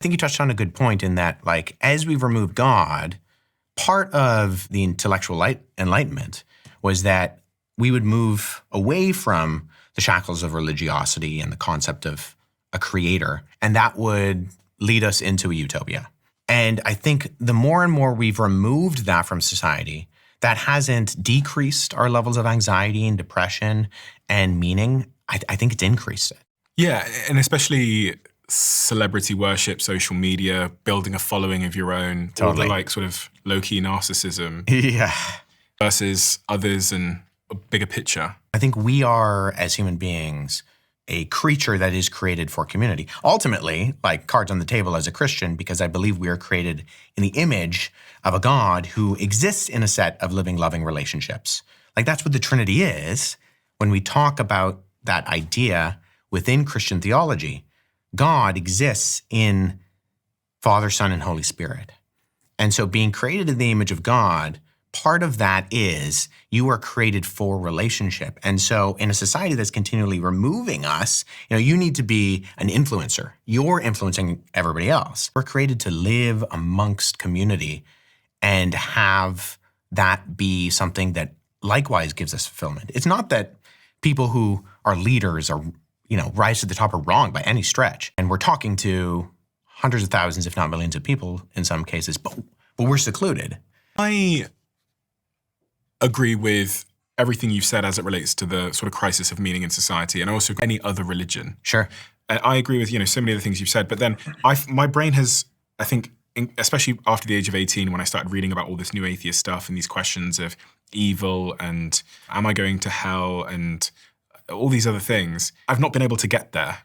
think you touched on a good point in that, like, as we've removed God, part of the intellectual enlightenment was that we would move away from the shackles of religiosity and the concept of a creator, and that would lead us into a utopia. And I think the more and more we've removed that from society, that hasn't decreased our levels of anxiety and depression and meaning. I think it's increased it. Yeah, and especially celebrity worship, social media, building a following of your own, Totally. all the like sort of low-key narcissism Yeah. versus others and a bigger picture. I think we are, as human beings, a creature that is created for community. Ultimately, like cards on the table as a Christian, because I believe we are created in the image of a God who exists in a set of living, loving relationships. Like that's what the Trinity is. When we talk about that idea within Christian theology, God exists in Father, Son, and Holy Spirit. And so being created in the image of God, part of that is you are created for relationship. And so in a society that's continually removing us, you need to be an influencer. You're influencing everybody else. We're created to live amongst community and have that be something that likewise gives us fulfillment. It's not that people who are leaders or, rise to the top are wrong by any stretch. And we're talking to hundreds of thousands, if not millions of people in some cases, but we're secluded. I agree with everything you've said as it relates to the sort of crisis of meaning in society and also any other religion. Sure. I agree with, so many of the things you've said, but then my brain has, I think, especially after the age of 18, when I started reading about all this new atheist stuff and these questions of evil and am I going to hell and all these other things, I've not been able to get there.